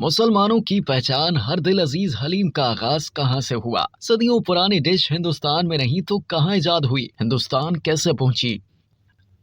मुसलमानों की पहचान हर दिल अजीज हलीम का आगाज कहाँ से हुआ? सदियों पुरानी डिश हिंदुस्तान में नहीं तो कहाँ इजाद हुई? हिंदुस्तान कैसे पहुंची?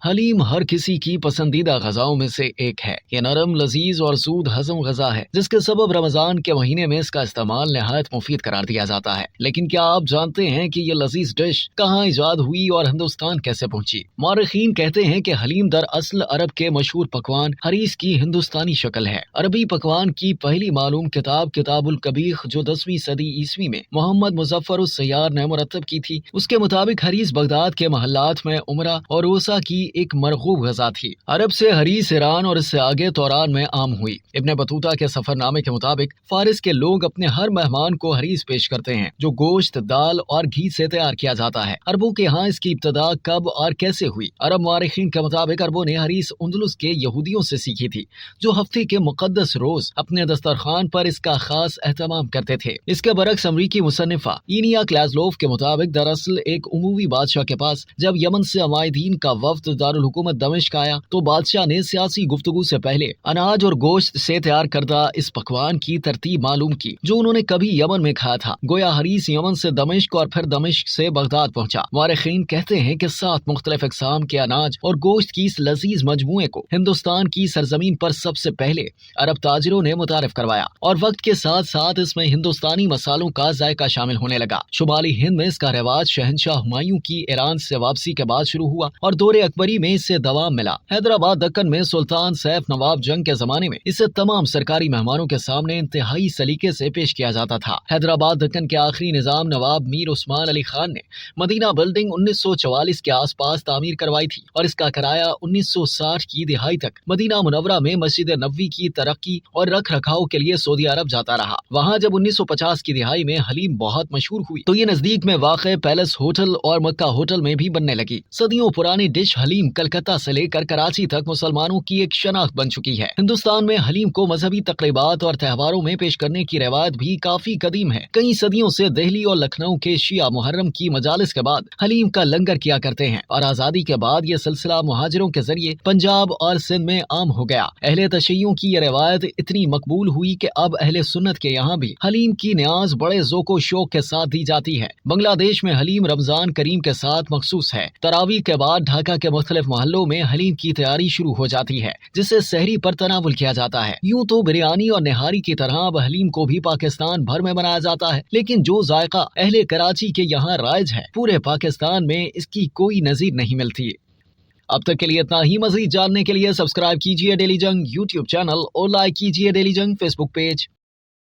हलीम हर किसी की पसंदीदा गजाओं में से एक है। ये नरम, लजीज और सूद हजम गजा है, जिसके सबब रमजान के महीने में इसका इस्तेमाल नहायत मुफीद करार दिया जाता है। लेकिन क्या आप जानते हैं कि ये लजीज डिश कहाँ इजाद हुई और हिंदुस्तान कैसे पहुंची? मौरखीन कहते हैं कि हलीम दरअसल अरब के मशहूर पकवान हरीस की हिंदुस्तानी शक्ल है। अरबी पकवान की पहली मालूम किताब किताबुल कबीह, जो 10वीं सदी ईस्वी में मोहम्मद मुजफ्फर सैयार ने मुरतब की थी, उसके मुताबिक हरीस बगदाद के महल्लात में उमरा और रोसा की एक मरगूब गजा थी। अरब से हरीस ईरान और इससे आगे तौरान में आम हुई। इब्ने बतूता के सफरनामे के मुताबिक फारिस के लोग अपने हर मेहमान को हरीस पेश करते हैं, जो गोश्त, दाल और घी से तैयार किया जाता है। अरबों के यहाँ इसकी इब्तदा कब और कैसे हुई? अरब मौरखीन के मुताबिक अरबों ने हरीस उंदलुस के यहूदियों से सीखी थी, जो हफ्ते के मुकद्दस रोज अपने दस्तरखान पर इसका खास एहतमाम करते थे। इसके बरक्स अमरीकी मुसन्निफा इनिया क्लाजलोव के मुताबिक दरअसल एक उमवी बादशाह के पास जब यमन से अमायदीन का वफ्द दारुल हुकूमत दमिश्क आया, तो बादशाह ने सियासी गुफ्तगू से पहले अनाज और गोश्त से तैयार करदा इस पकवान की तरतीब मालूम की, जो उन्होंने कभी यमन में खाया था। गोया हरीस यमन से दमिश्क और फिर दमिश्क से बगदाद पहुंचा। मौरखीन कहते हैं कि 7 मुख्तलिफ अक़साम के अनाज और गोश्त की इस लजीज मजमूए को हिंदुस्तान की सरजमीन पर सबसे पहले अरब ताजिरों ने मुतारिफ करवाया और वक्त के साथ साथ इसमें हिंदुस्तानी मसालों का जायका शामिल होने लगा। शुमाली हिंद में इसका रिवाज शहनशाह हुमायूं की ईरान से वापसी के बाद शुरू हुआ और दौरे अकबरी में इससे दवाम मिला। हैदराबाद दक्कन में सुल्तान सैफ नवाब जंग के जमाने में इसे तमाम सरकारी मेहमानों के सामने इंतहाई सलीके से पेश किया जाता था। हैदराबाद दक्कन के आखिरी निजाम नवाब मीर उस्मान अली खान ने मदीना बिल्डिंग 1944 के आसपास तामीर करवाई थी और इसका किराया 1960 की दिहाई तक मदीना मुनव्वरा में मस्जिद नबवी की तरक्की और रख रखाव के लिए सऊदी अरब जाता रहा। वहाँ जब 1950 की दिहाई में हलीम बहुत मशहूर हुई, तो ये नजदीक में वाक़े पैलेस होटल और मक्का होटल में भी बनने लगी। सदियों पुरानी डिश हलीम कलकत्ता से लेकर कराची तक मुसलमानों की एक शनाख्त बन चुकी है। हिंदुस्तान में हलीम को मजहबी तकरीबात और त्योहारों में पेश करने की रवायत भी काफी कदीम है। कई सदियों से दिल्ली और लखनऊ के शिया मुहर्रम की मजालिस के बाद हलीम का लंगर किया करते हैं और आजादी के बाद ये सिलसिला मुहाजिरों के जरिए पंजाब और सिंध में आम हो गया। अहले तशय्युं की ये रवायत इतनी मकबूल हुई कि अब अहले सुन्नत के यहाँ भी हलीम की न्याज बड़े ज़ोको शौक के साथ दी जाती है। बांग्लादेश में हलीम रमजान करीम के साथ मखसूस है। तरावी के बाद ढाका के मुख्तलिफ मोहल्लों में हलीम की तैयारी शुरू हो जाती है, जिसे सहरी पर तनावुल किया जाता है। यूं तो बिरयानी और निहारी की तरह अब हलीम को भी पाकिस्तान भर में बनाया जाता है, लेकिन जो जायका अहले कराची के यहाँ राइज है, पूरे पाकिस्तान में इसकी कोई नजीर नहीं मिलती। अब तक के लिए इतना ही। मजीद जानने के लिए सब्सक्राइब कीजिए डेली जंग यूट्यूब चैनल और लाइक कीजिए डेली जंग फेसबुक पेज।